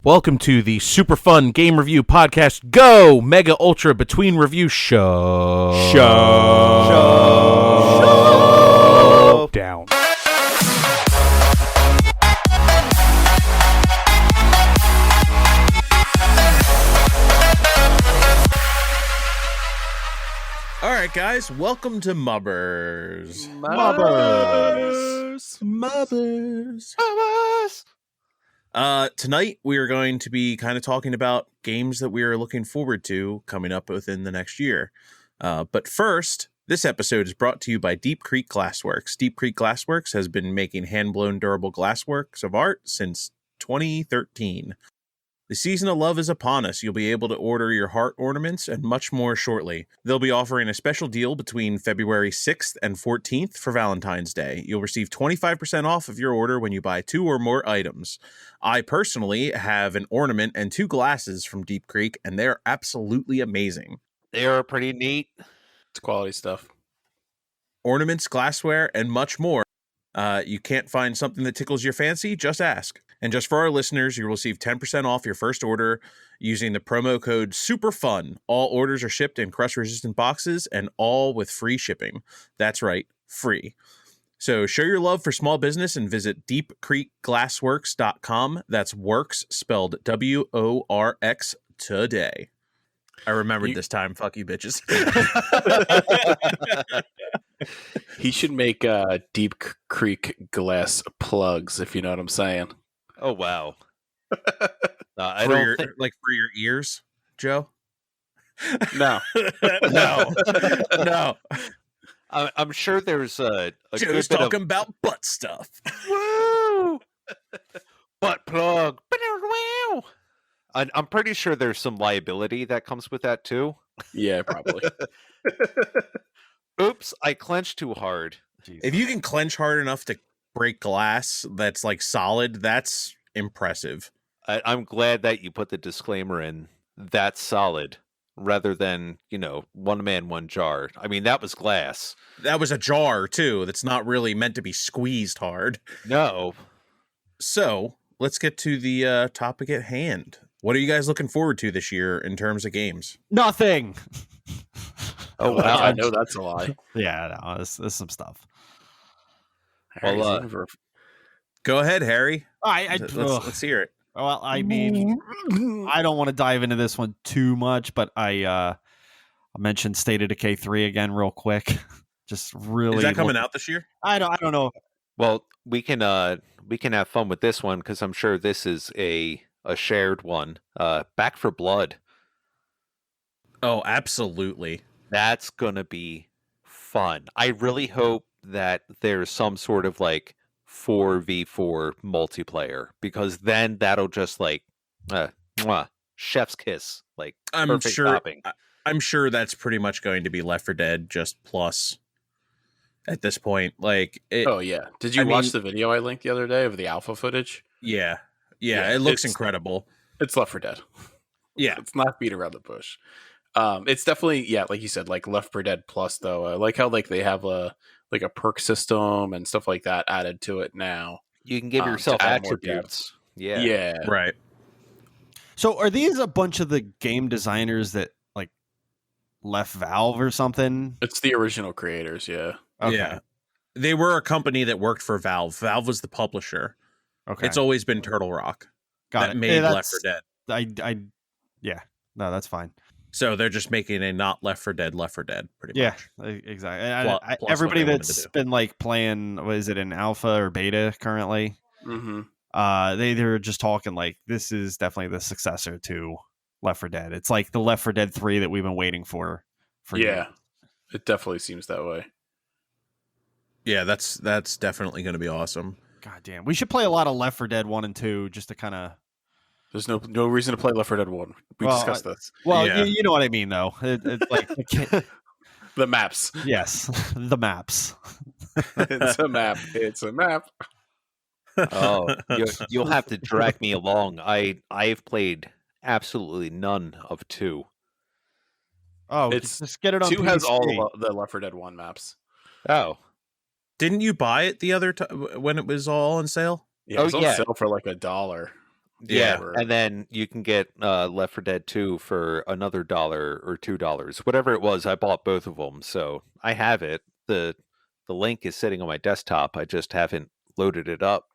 Welcome to the super fun game review podcast. Go Mega Ultra Between Review Show. Down. All right, guys, welcome to MUBRS. Tonight we are going to be kind of talking about games that we are looking forward to coming up within the next year. But first, this episode is brought to you by Deep Creek Glassworks. Deep Creek Glassworks has been making hand-blown durable glassworks of art since 2013. The season of love is upon us. You'll be able to order your heart ornaments and much more shortly. They'll be offering a special deal between February 6th and 14th for Valentine's Day. You'll receive 25% off of your order when you buy 2 or more items. I personally have an ornament and 2 glasses from Deep Creek, and they're absolutely amazing. They are pretty neat. It's quality stuff. Ornaments, glassware, and much more. You can't find something that tickles your fancy? Just ask. And just for our listeners, you'll receive 10% off your first order using the promo code SUPERFUN. All orders are shipped in crust-resistant boxes and all with free shipping. That's right, free. So show your love for small business and visit deepcreekglassworks.com. That's works spelled W-O-R-X today. I remembered this time. Fuck you, bitches. He should make Deep Creek glass plugs, if you know what I'm saying. Oh, wow. I For don't your, think... like for your ears, Joe? No. No. I'm sure there's a Joe's good talking about butt stuff. Woo! Butt plug. I'm pretty sure there's some liability that comes with that, too. Yeah, probably. Oops, I clenched too hard. Jeez. If you can clench hard enough to break glass that's like solid, that's impressive. I'm glad that you put the disclaimer in, that's solid, rather than, one man, one jar. I mean, that was glass. That was a jar, too. That's not really meant to be squeezed hard. No. So, let's get to the topic at hand. What are you guys looking forward to this year in terms of games? Nothing. Oh, wow. I know that's a lie. Yeah, no, there's some stuff. Well, go ahead, Harry. Let's hear it. Well, I mean, I don't want to dive into this one too much, but I mentioned State of Decay 3 again real quick. Just really. Is that coming out this year? I don't know. Well, we can have fun with this one because I'm sure this is a shared one. Back for Blood. Oh, absolutely. That's gonna be fun. I really hope that there's some sort of 4v4 multiplayer, because then that'll just chef's kiss, perfect topping. I'm sure that's pretty much going to be Left 4 Dead just plus at this point. Oh yeah. Did you watch the video I linked the other day of the alpha footage? Yeah, it looks incredible. It's Left 4 Dead. Yeah, it's not beat around the bush. It's definitely, like you said, Left 4 Dead plus though. I like how they have a perk system and stuff like that added to it now. You can give yourself attributes. Yeah. Right. So are these a bunch of the game designers that left Valve or something? It's the original creators, yeah. Okay. Yeah. They were a company that worked for Valve. Valve was the publisher. Okay. It's always been Turtle Rock that made Left 4 Dead. No, that's fine. So they're just making a not Left 4 Dead, pretty much. Yeah, exactly. Everybody that's been playing, what is it, in alpha or beta currently? Mm-hmm. They're just talking this is definitely the successor to Left 4 Dead. It's like the Left 4 Dead 3 that we've been waiting for years. It definitely seems that way. Yeah, that's definitely going to be awesome. God damn, we should play a lot of Left 4 Dead 1 and 2 just to kind of. There's no reason to play Left 4 Dead 1. We discussed this. Well, yeah. you know what I mean, though. It's the maps. Yes, the maps. It's a map. It's a map. Oh, you'll have to drag me along. I've played absolutely none of 2. Oh, just get it on 2 PC. has all the Left 4 Dead 1 maps. Oh. Didn't you buy it the other time when it was all on sale? Yeah, it was on sale for $1. Yeah, for- and then you can get Left 4 Dead 2 for another $1 or $2, whatever it was. I bought both of them, so I have it. The link is sitting on my desktop. I just haven't loaded it up.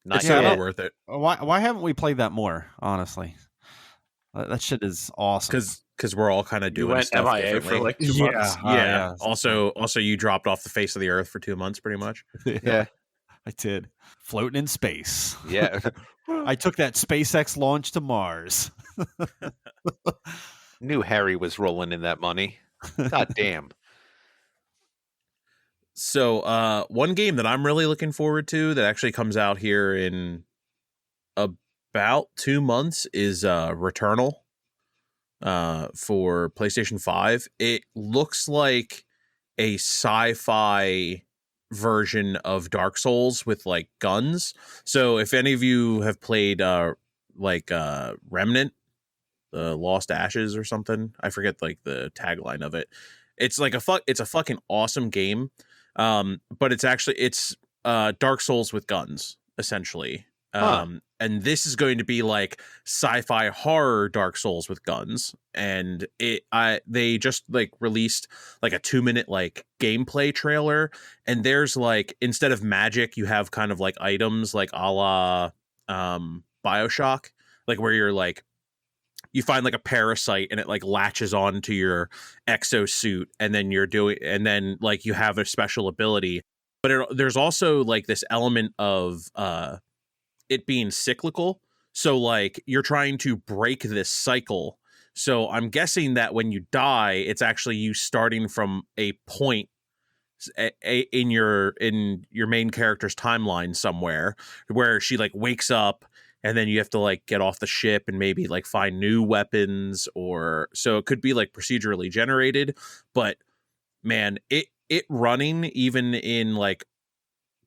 Not It's Yeah, I totally yet. worth it Why haven't we played that more? Honestly, that shit is awesome. because we're all kind of you doing went stuff MIA differently. for like 2 months. Yeah. Also, you dropped off the face of the earth for 2 months, pretty much. Yeah, I did. Floating in space. yeah. I took that SpaceX launch to Mars. Knew Harry was rolling in that money. God damn. So, one game that I'm really looking forward to that actually comes out here in about 2 months is Returnal for PlayStation 5. It looks like a sci-fi version of Dark Souls with like guns. So if any of you have played Remnant, the Lost Ashes or something, I forget like the tagline of it. It's like it's a fucking awesome game. But it's Dark Souls with guns essentially. And this is going to be like sci-fi horror Dark Souls with guns. And they just like released like a 2-minute like gameplay trailer. And there's like, instead of magic, you have kind of like items like a la BioShock, like where you're like, you find like a parasite and it like latches on to your exosuit, and then like you have a special ability. But there's also like this element of it being cyclical. So like you're trying to break this cycle. So I'm guessing that when you die, it's actually you starting from a point in your main character's timeline somewhere where she like wakes up, and then you have to like get off the ship and maybe like find new weapons, or so it could be like procedurally generated. But man, it running even in like,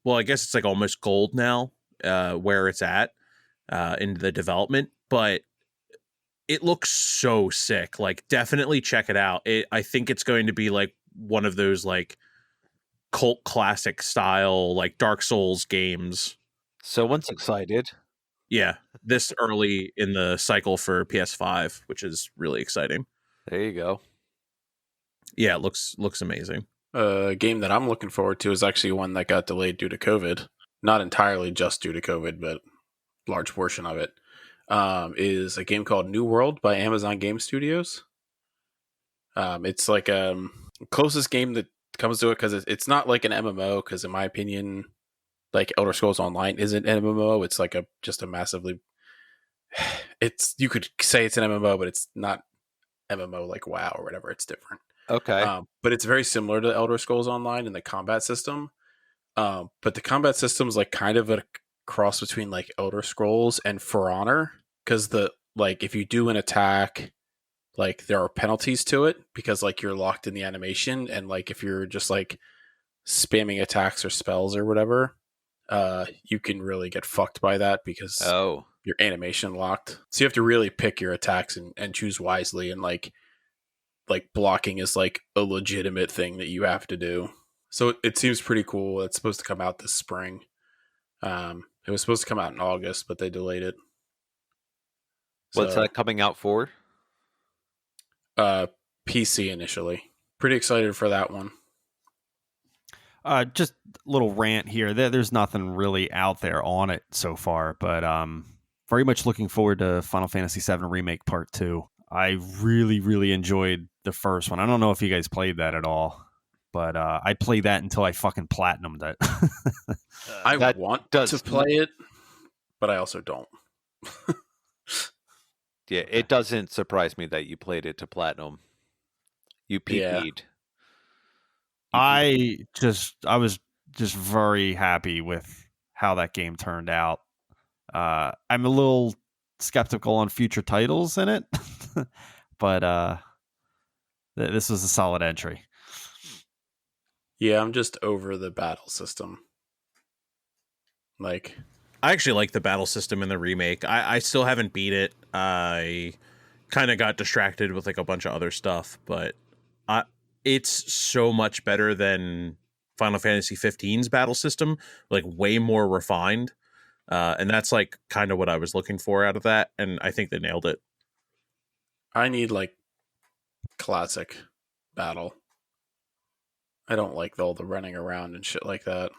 well, I guess it's like almost gold now, where it's at in the development, but it looks so sick. Like definitely check it out. I think it's going to be like one of those like cult classic style like Dark Souls games. Someone's excited. Yeah, this early in the cycle for PS5, which is really exciting. There you go. Yeah, it looks amazing. A game that I'm looking forward to is actually one that got delayed due to COVID. Not entirely just due to COVID, but a large portion of it. Is a game called New World by Amazon Game Studios. It's like closest game that comes to it, because it's not like an MMO, because in my opinion, like Elder Scrolls Online isn't an MMO. It's like just a massively, you could say it's an MMO, but it's not MMO like WoW or whatever. It's different. Okay. But it's very similar to Elder Scrolls Online in the combat system. But the combat system is like kind of a cross between like Elder Scrolls and For Honor, because if you do an attack, like there are penalties to it, because like you're locked in the animation, and like if you're just like spamming attacks or spells or whatever, you can really get fucked by that because your animation locked. So you have to really pick your attacks and choose wisely, and like blocking is like a legitimate thing that you have to do. So it seems pretty cool. It's supposed to come out this spring. It was supposed to come out in August, but they delayed it. What's that coming out for? PC initially. Pretty excited for that one. Just a little rant here. There's nothing really out there on it so far, but very much looking forward to Final Fantasy VII Remake Part 2. I really, really enjoyed the first one. I don't know if you guys played that at all, but I played that until I fucking platinumed it. I want to play it, but I also don't. Yeah, it doesn't surprise me that you played it to platinum. You PP'd. I was just very happy with how that game turned out. I'm a little skeptical on future titles in it, but this was a solid entry. Yeah, I'm just over the battle system. Like, I actually like the battle system in the remake. I still haven't beat it. I kind of got distracted with like a bunch of other stuff, but it's so much better than Final Fantasy 15's battle system, like way more refined. And that's like kind of what I was looking for out of that, and I think they nailed it. I need like classic battle. I don't like all the running around and shit like that.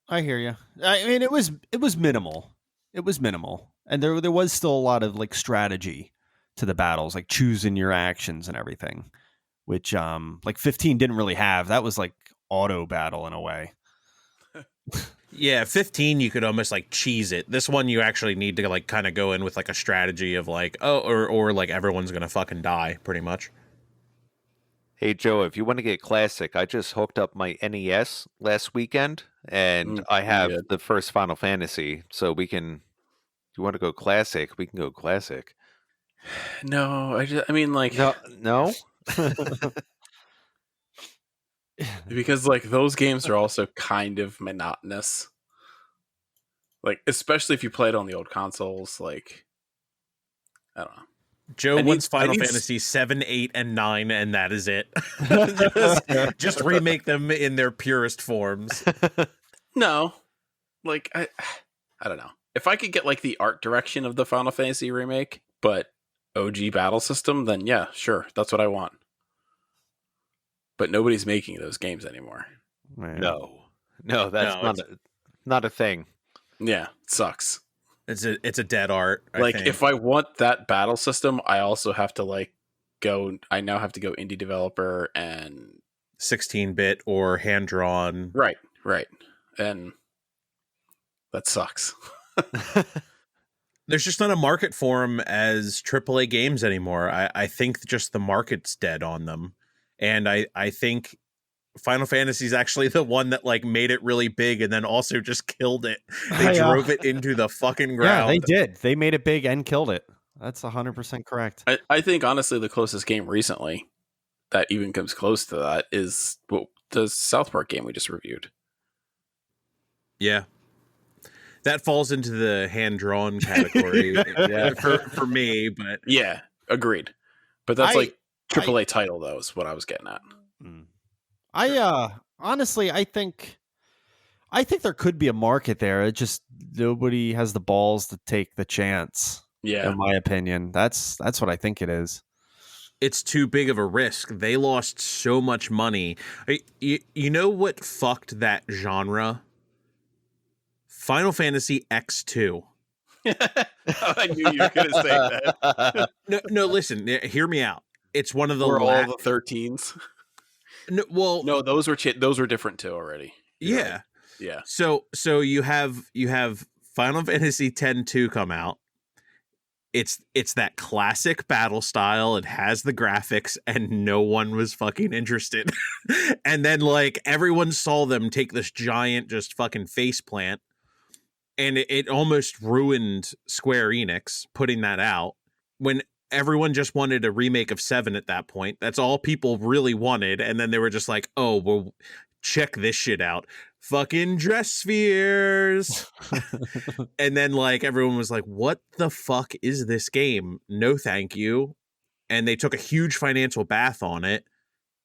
I hear you. I mean, it was minimal. It was minimal, and there was still a lot of like strategy to the battles, like choosing your actions and everything, which like 15 didn't really have. That was like auto battle in a way. Yeah, 15 you could almost like cheese it. This one you actually need to like kind of go in with like a strategy of like, or like everyone's gonna fucking die pretty much. Hey Joe, if you want to get classic, I just hooked up my NES last weekend, and I have good. the first Final Fantasy, so we can. If you want to go classic, we can go classic. No, I mean like No. because like those games are also kind of monotonous. Like especially if you play it on the old consoles, like I don't know. Joe I wants need- I Final need- Fantasy 7, 8, and 9, and that is it. just remake them in their purest forms. No, like I don't know. If I could get like the art direction of the Final Fantasy remake, but OG battle system, then yeah, sure, that's what I want. But nobody's making those games anymore. Man. No, that's No, not a thing. Yeah, it sucks. It's a dead art. I think. If I want that battle system, I also have to like go. I now have to go indie developer and 16-bit or hand drawn. right, and that sucks. There's just not a market for them as AAA games anymore. I think just the market's dead on them, and I think Final Fantasy is actually the one that like made it really big and then also just killed it. They drove it into the fucking ground. Yeah, they did. They made it big and killed it. That's 100% correct. I think honestly, the closest game recently that even comes close to that is the South Park game we just reviewed. Yeah. That falls into the hand-drawn category for me, but Yeah, agreed. But that's like AAA title though, is what I was getting at. Honestly, I think there could be a market there. It just nobody has the balls to take the chance. Yeah, in my opinion, that's what I think it is. it's too big of a risk. They lost so much money. You know what fucked that genre? Final Fantasy X2. I knew you were going to say that. No, listen, hear me out. It's one of the We're all the 13s. No, those were different too already. Yeah. Right. Yeah. So you have Final Fantasy X-2 come out. It's that classic battle style. It has the graphics, and no one was fucking interested. And then like everyone saw them take this giant just fucking face plant, and it almost ruined Square Enix putting that out when everyone just wanted a remake of 7 at that point. That's all people really wanted. And then they were just like, oh, well, check this shit out. Fucking dress spheres. And then like everyone was like, what the fuck is this game? No, thank you. And they took a huge financial bath on it.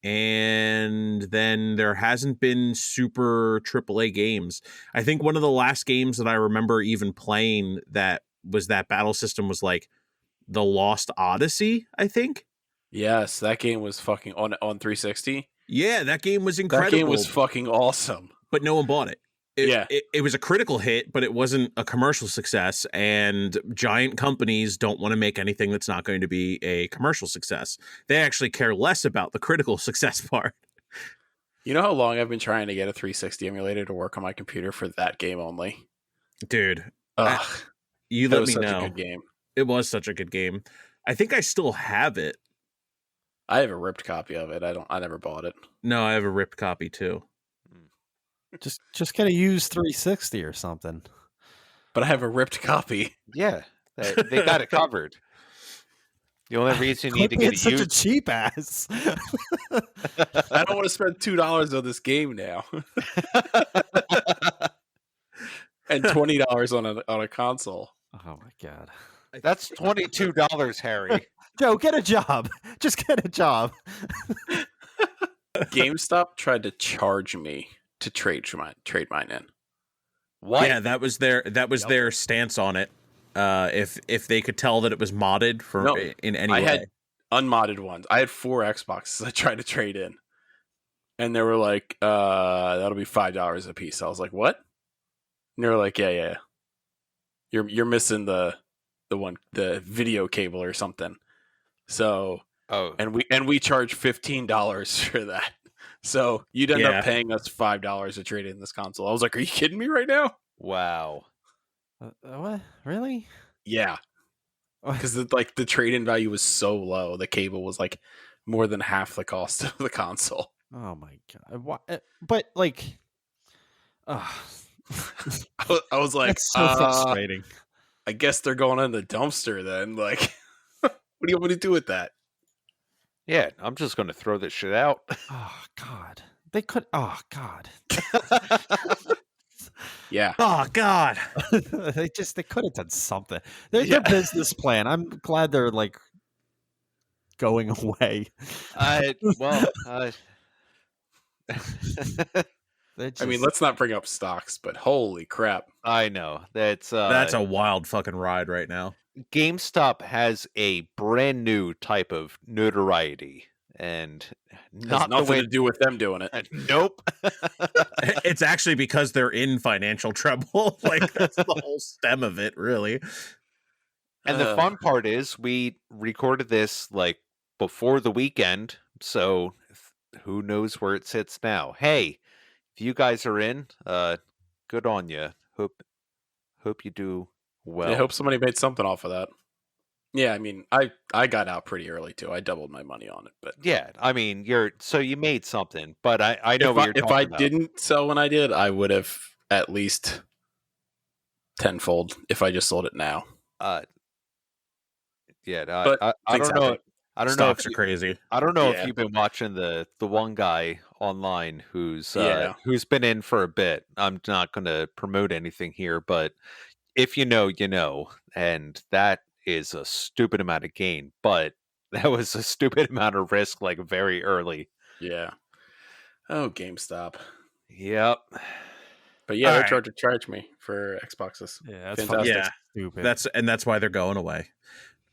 And then there hasn't been super AAA games. I think one of the last games that I remember even playing that was that battle system was like The Lost Odyssey, I think. Yes, that game was fucking on 360. Yeah, that game was incredible. That game was fucking awesome. But no one bought it. Yeah. It was a critical hit, but it wasn't a commercial success. And giant companies don't want to make anything that's not going to be a commercial success. They actually care less about the critical success part. You know how long I've been trying to get a 360 emulator to work on my computer for that game only? Dude, Ugh, you that let was me such know. a good game. It was such a good game. I think I still have it. I have a ripped copy of it. I never bought it. No, I have a ripped copy too. Just get a used 360 or something. But I have a ripped copy. Yeah, they got it covered. The only reason you need to get It's it such a used. cheap ass. I don't want to spend $2 on this game now. And $20 on a console. Oh my god. That's $22, Harry. Joe, get a job. Just get a job. GameStop tried to charge me to trade mine in. What? Yeah, that was their stance on it. If they could tell that it was modded in any I way. had unmodded ones. I had 4 Xboxes I tried to trade in. And they were like, that'll be $5 a piece. I was like, what? And they were like, yeah. You're missing the video cable or something. So and we charge $15 for that. So you'd end up paying us $5 to trade in this console. I was like, are you kidding me right now? Wow. What? Really? Yeah. Because the trade-in value was so low. The cable was like more than half the cost of the console. Oh my god! But like, I was like, that's so frustrating. I guess they're going in the dumpster then. Like, what do you want me to do with that? Yeah, I'm just going to throw this shit out. Oh god, they could. Oh god. Yeah. Oh God. they could have done something. Their business plan. I'm glad they're like going away. I mean, let's not bring up stocks, but holy crap. I know. That's a wild fucking ride right now. GameStop has a brand new type of notoriety, and Has nothing to do with them doing it. Nope. It's actually because they're in financial trouble. Like, that's the whole stem of it, really. And the fun part is we recorded this like before the weekend, so who knows where it sits now. Hey, if you guys are in, good on you. Hope you do well. I hope somebody made something off of that. Yeah, I mean, I got out pretty early too. I doubled my money on it, but yeah, I mean, you made something, but I know what you're talking about. If I didn't sell when I did, I would have at least tenfold if I just sold it now. Yeah, but I don't know. I don't know if Stocks are crazy. I don't know if you've been watching the one guy online who's been in for a bit. I'm not going to promote anything here, but if you know, you know, and that is a stupid amount of gain, but that was a stupid amount of risk, like very early. Yeah. Oh, GameStop. Yep. But yeah, they're trying to charge me for Xboxes. Yeah, that's fantastic. Yeah, stupid. That's why they're going away.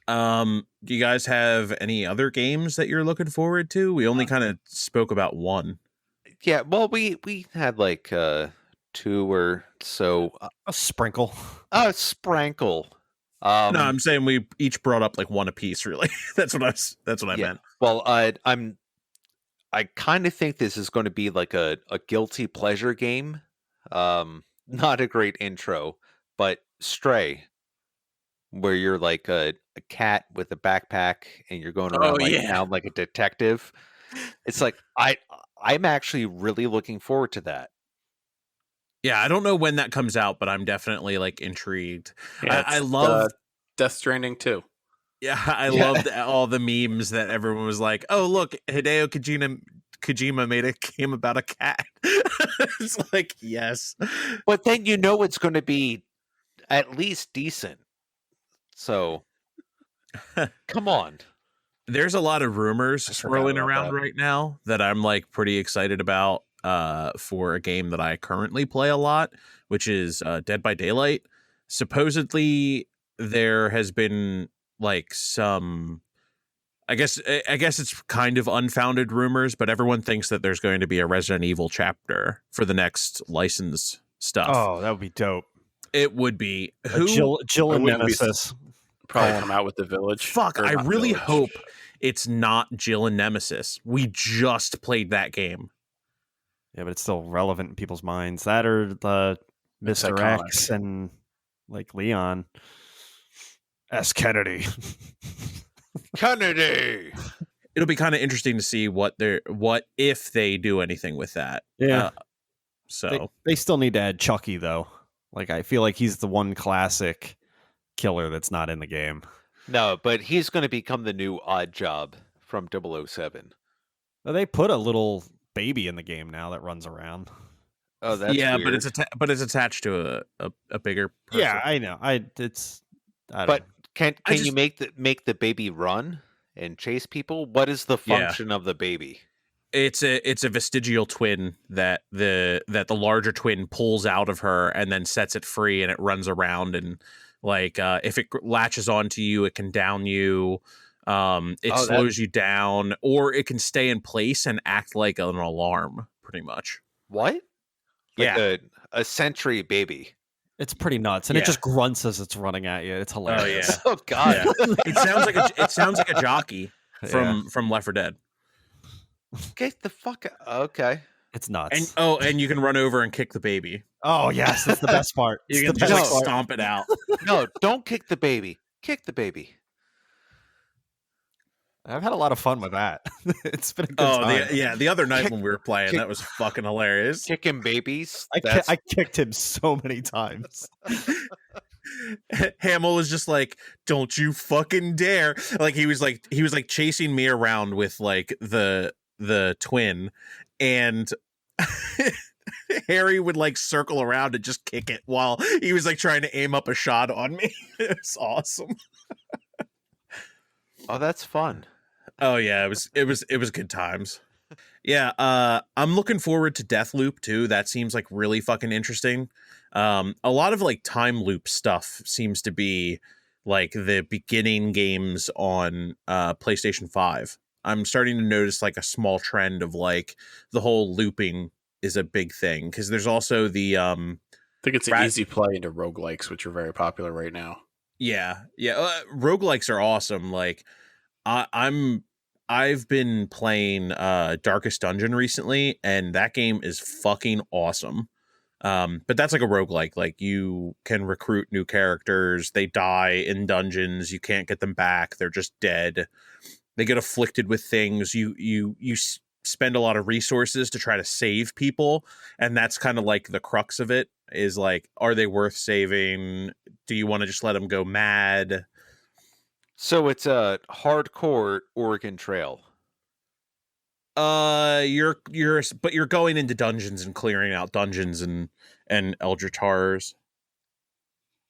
Do you guys have any other games that you're looking forward to? We only kind of spoke about one. Yeah, well, we had like 2 or so. A sprinkle. A sprinkle. No, I'm saying we each brought up like one apiece. Really, that's what I meant. Well, I kind of think this is going to be like a guilty pleasure game. Not a great intro, but Stray, where you're like a cat with a backpack and you're going around town like a detective. It's like I'm actually really looking forward to that. Yeah, I don't know when that comes out, but I'm definitely like intrigued. Yeah, I love Death Stranding too. Yeah, I loved all the memes that everyone was like, "Oh, look, Hideo Kojima made a game about a cat." It's like, yes. But then you know it's going to be at least decent. So, come on. There's a lot of rumors swirling around that. right now that I'm like pretty excited about for a game that I currently play a lot, which is Dead by Daylight. Supposedly there has been like some I guess it's kind of unfounded rumors, but everyone thinks that there's going to be a Resident Evil chapter for the next licensed stuff. Oh, that would be dope. It would be. Jill and Nemesis. Probably come out with the Village. Fuck, I really hope it's not Jill and Nemesis. We just played that game. Yeah, but it's still relevant in people's minds. That or the Mr. X and like Leon S. Kennedy. Kennedy. It'll be kind of interesting to see what if they do anything with that. Yeah. So they still need to add Chucky though. Like I feel like he's the one classic killer that's not in the game. No, but he's going to become the new Odd Job from 007. Well, they put a little baby in the game now that runs around. Oh, that's weird. but it's attached to a bigger person. Yeah, I know. But can you make the baby run and chase people? What is the function of the baby? It's a vestigial twin that the larger twin pulls out of her and then sets it free, and it runs around, and like if it latches onto you, it can down you. It slows you down, or it can stay in place and act like an alarm, pretty much. What? Like a sentry baby. It's pretty nuts, and it just grunts as it's running at you. It's hilarious. Oh god. It sounds like a jockey from Left 4 Dead. Get the fuck out. Okay. It's nuts. And you can run over and kick the baby. Oh yes, that's the best part. You can just like stomp it out. No, don't kick the baby. Kick the baby. I've had a lot of fun with that. It's been a good time. The other night when we were playing, that was fucking hilarious. Kicking babies. I kicked him so many times. Hamill was just like, "Don't you fucking dare!" Like he was like chasing me around with like the twin, and Harry would like circle around and just kick it while he was like trying to aim up a shot on me. It was awesome. Oh, that's fun. Oh yeah, it was good times. Yeah, I'm looking forward to Deathloop too. That seems like really fucking interesting. A lot of like time loop stuff seems to be like the beginning games on PlayStation 5. I'm starting to notice like a small trend of like the whole looping is a big thing, because there's also the I think it's an easy play into roguelikes, which are very popular right now. Yeah. Roguelikes are awesome. Like I've been playing Darkest Dungeon recently, and that game is fucking awesome. But that's like a roguelike. Like you can recruit new characters, they die in dungeons, you can't get them back, they're just dead. They get afflicted with things. You spend a lot of resources to try to save people, and that's kind of like the crux of it, is like, are they worth saving? Do you want to just let them go mad? So it's a hardcore Oregon Trail. You're going into dungeons and clearing out dungeons and eldritch horrors.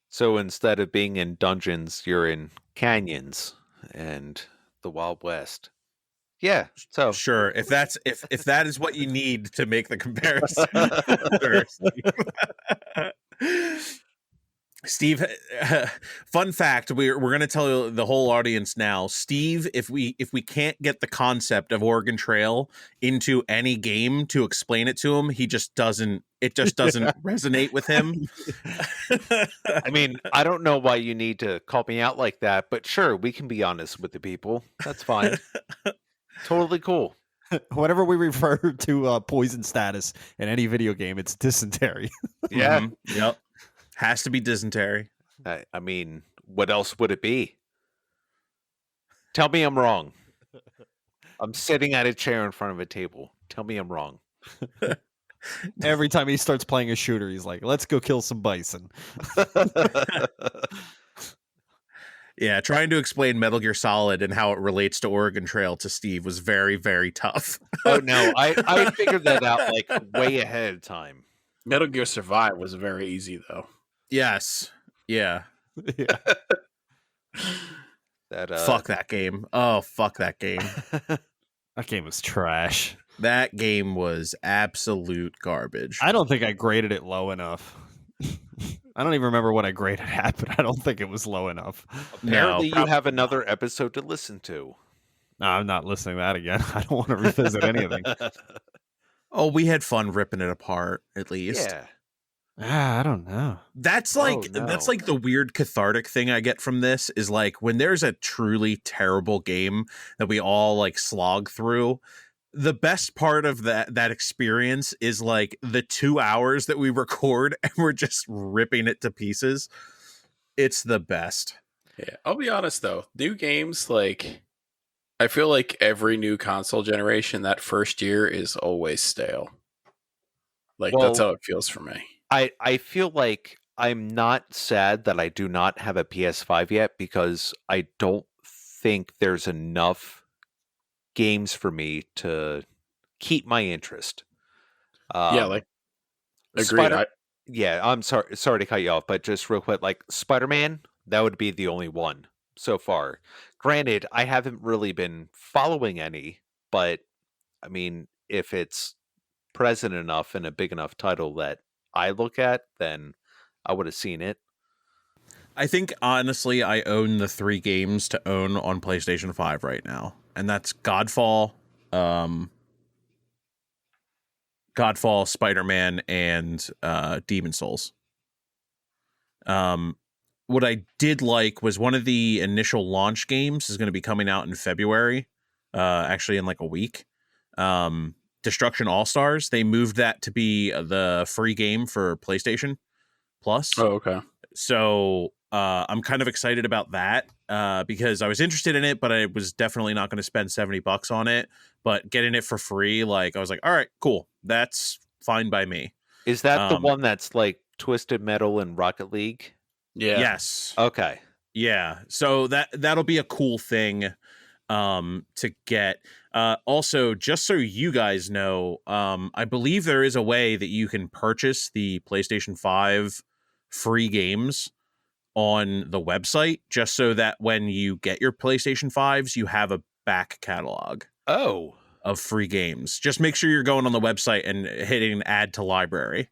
So instead of being in dungeons, you're in canyons and the Wild West. Yeah. So sure, if that is what you need to make the comparison. Steve, fun fact, we're going to tell the whole audience now, Steve, if we can't get the concept of Oregon Trail into any game to explain it to him, it just doesn't resonate with him. I mean, I don't know why you need to call me out like that, but sure, we can be honest with the people. That's fine. Totally cool. Whenever we refer to poison status in any video game, it's dysentery. Yeah. Mm-hmm. Yep. Has to be dysentery. I mean, what else would it be? Tell me I'm wrong. I'm sitting at a chair in front of a table. Tell me I'm wrong. Every time he starts playing a shooter, he's like, let's go kill some bison. Yeah, trying to explain Metal Gear Solid and how it relates to Oregon Trail to Steve was very, very tough. Oh, no. I figured that out like way ahead of time. Metal Gear Survive was very easy, though. Yes. Yeah. Yeah. Fuck that game. Oh, fuck that game. That game was trash. That game was absolute garbage. I don't think I graded it low enough. I don't even remember what I graded at, but I don't think it was low enough. Apparently, you have another episode to listen to. No, I'm not listening to that again. I don't want to revisit anything. Oh, we had fun ripping it apart, at least. Yeah. I don't know. That's like that's like the weird cathartic thing I get from this is like when there's a truly terrible game that we all like slog through. The best part of that experience is like the 2 hours that we record and we're just ripping it to pieces. It's the best. Yeah, I'll be honest though. New games, like, I feel like every new console generation, that first year is always stale. Like, that's how it feels for me. I feel like I'm not sad that I do not have a PS5 yet, because I don't think there's enough games for me to keep my interest. Agreed. I'm sorry to cut you off, but just real quick, like Spider-Man, that would be the only one so far. Granted, I haven't really been following any, but I mean, if it's present enough and a big enough title that I look at, then I would have seen it. I think honestly, I own the 3 games to own on PlayStation 5 right now, and that's Godfall, Spider-Man, and Demon Souls. What I did like was one of the initial launch games is going to be coming out in February, actually in like a week. Destruction All-Stars. They moved that to be the free game for PlayStation Plus. Oh, okay. So I'm kind of excited about that because I was interested in it, but I was definitely not going to spend $70 on it. But getting it for free, like I was like, all right, cool, that's fine by me. Is that the one that's like Twisted Metal and Rocket League? Yeah. Yes. Okay. Yeah. So that'll be a cool thing to get. Also, just so you guys know, I believe there is a way that you can purchase the PlayStation 5 free games on the website, just so that when you get your PlayStation 5s, you have a back catalog of free games. Just make sure you're going on the website and hitting add to library.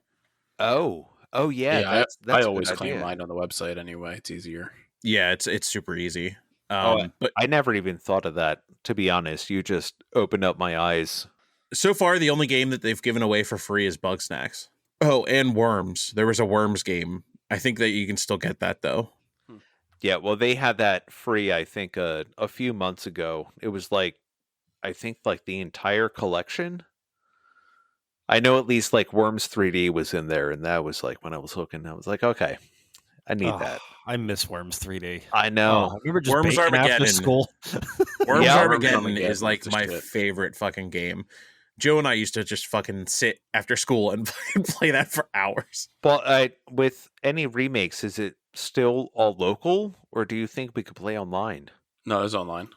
Oh yeah. That's I a always good claim idea. mine on the website anyway. It's easier. Yeah, it's super easy. But I never even thought of that, to be honest. You just opened up my eyes. So far, the only game that they've given away for free is Bug Snacks. Oh, and Worms. There was a Worms game. I think that you can still get that, though. Yeah, well, they had that free, I think, a few months ago. It was like, I think, like the entire collection. I know at least like Worms 3D was in there, and that was like when I was looking, I was like, okay, I need that. I miss Worms 3D. I know. I remember just Worms baking after Armageddon. school. Worms Yeah, Armageddon is like It's my shit. favorite fucking game. Joe and I used to just fucking sit after school and play that for hours. Well, with any remakes, is it still all local, or do you think we could play online? No, it's online.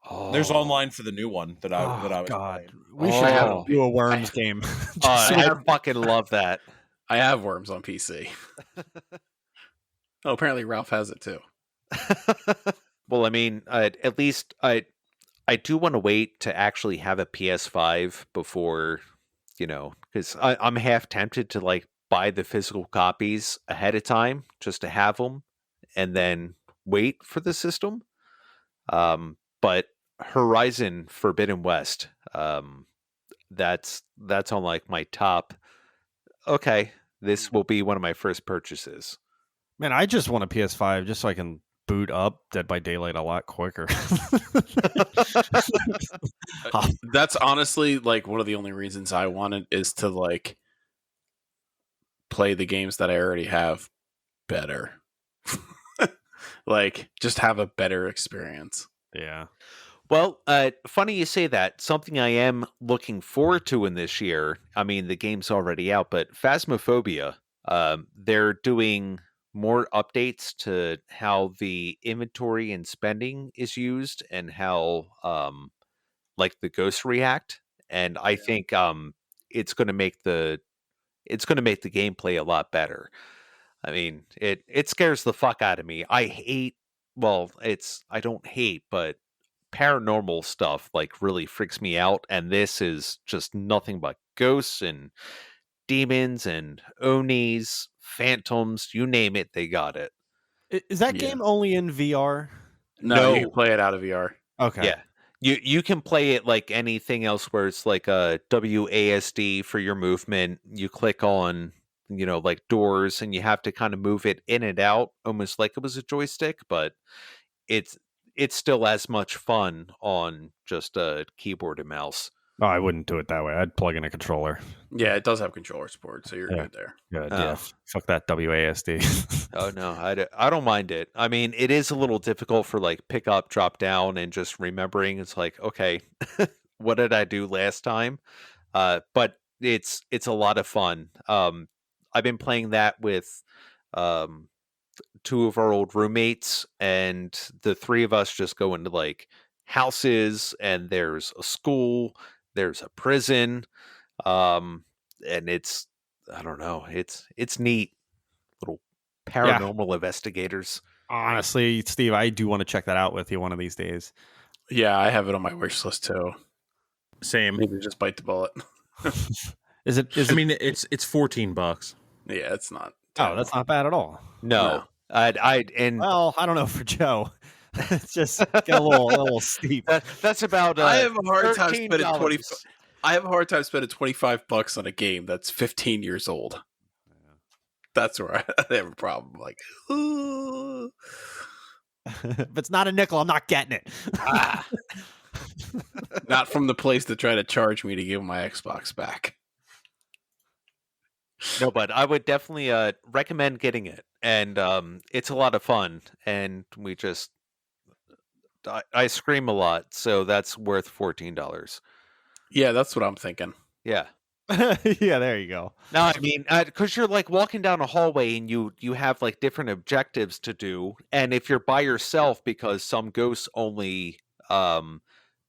Oh. There's online for the new one that I was God, playing. we should Oh. do a Worms game. I fucking love that. I have Worms on PC. Oh, apparently Ralph has it too. Well, I mean, at least I do want to wait to actually have a PS5 before, because I'm half tempted to like buy the physical copies ahead of time just to have them and then wait for the system. But Horizon Forbidden West, that's on like my top. Okay, this will be one of my first purchases. Man, I just want a PS5 just so I can boot up Dead by Daylight a lot quicker. That's honestly like one of the only reasons I wanted is to like play the games that I already have better. Like just have a better experience. Yeah. Well, funny you say that. Something I am looking forward to in this year. I mean, the game's already out, but Phasmophobia. They're doing more updates to how the inventory and spending is used and how like the ghosts react. And I think it's going to make the gameplay a lot better. I mean, it scares the fuck out of me. I don't hate, but paranormal stuff like really freaks me out, and this is just nothing but ghosts and demons and onis, phantoms, you name it, they got it. Is that Yeah. game only in VR? No, you can play it out of VR. Okay. Yeah. You can play it like anything else where it's like a WASD for your movement. You click on, like doors, and you have to kind of move it in and out almost like it was a joystick, but it's still as much fun on just a keyboard and mouse. No, I wouldn't do it that way. I'd plug in a controller. Yeah, it does have controller support, so you're good there. Good. Oh. Yeah. Fuck that WASD. Oh no, I don't mind it. I mean, it is a little difficult for like pick up, drop down, and just remembering. It's like, okay, what did I do last time? But it's a lot of fun. I've been playing that with two of our old roommates, and the three of us just go into like houses, and there's a school, there's a prison, and it's, I don't know, it's neat. Little paranormal investigators. Honestly, Steve, I do want to check that out with you one of these days. Yeah, I have it on my wish list too. Same. Maybe just bite the bullet. Is it? I mean, it's $14. Yeah, it's not. Oh, that's not bad at all. No. And Well, I don't know for Joe. It's just get a little steep. that's about I have a hard time $13. spending I have a hard time spending $25 on a game that's 15 years old. That's where I have a problem. Like, ooh. If it's not a nickel, I'm not getting it. Not from the place that tried to charge me to give my Xbox back. No, but I would definitely recommend getting it, and it's a lot of fun. And I scream a lot, so that's worth $14. Yeah, that's what I'm thinking. Yeah. Yeah, there you go. No, I mean, because you're like walking down a hallway and you have like different objectives to do, and if you're by yourself, because some ghosts only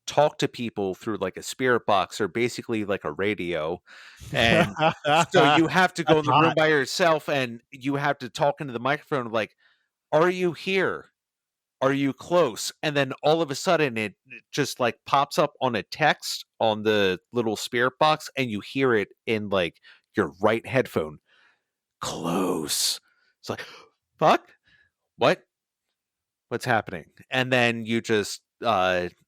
talk to people through like a spirit box or basically like a radio, and so you have to go in the room by yourself, and you have to talk into the microphone like, "Are you here? Are you close?" And then all of a sudden it just like pops up on a text on the little spirit box, and you hear it in like your right headphone. Close. It's like, fuck? What's happening? And then you just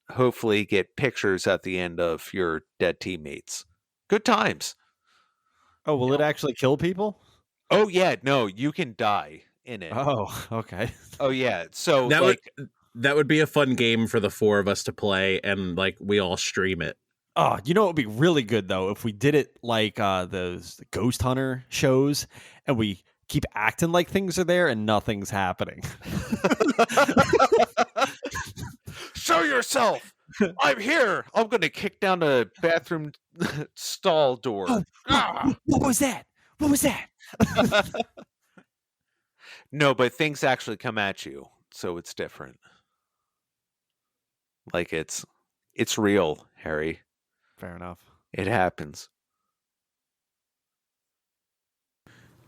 hopefully get pictures at the end of your dead teammates. Good times. Oh, will it actually kill people? Oh yeah, no, you can die in it. Oh, okay. Oh yeah. So That would be a fun game for the four of us to play, and like we all stream it. Oh, you know, it would be really good though if we did it like those Ghost Hunter shows, and we keep acting like things are there and nothing's happening. show yourself. I'm here. I'm going to kick down a bathroom stall door. What was that? What was that? No, but things actually come at you, so it's different. Like it's real, Harry. Fair enough. It happens.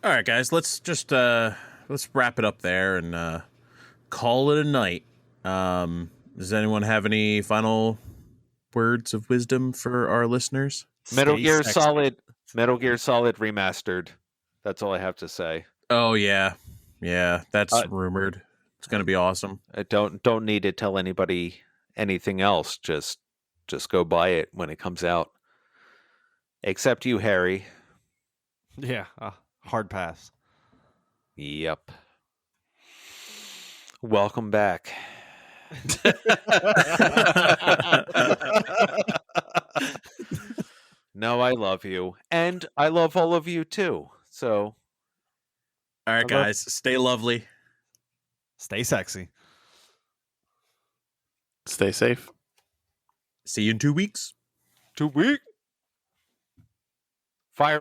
All right, guys, let's just let's wrap it up there and call it a night. Does anyone have any final words of wisdom for our listeners? Metal Gear Solid remastered. That's all I have to say. Oh yeah, that's rumored. It's gonna be awesome. I don't need to tell anybody anything else. Just go buy it when it comes out. Except you, Harry. Yeah, hard pass. Yep. Welcome back. No, I love you. And I love all of you too. So. All right, guys, stay lovely. Stay sexy. Stay safe. See you in 2 weeks. 2 weeks. Fire.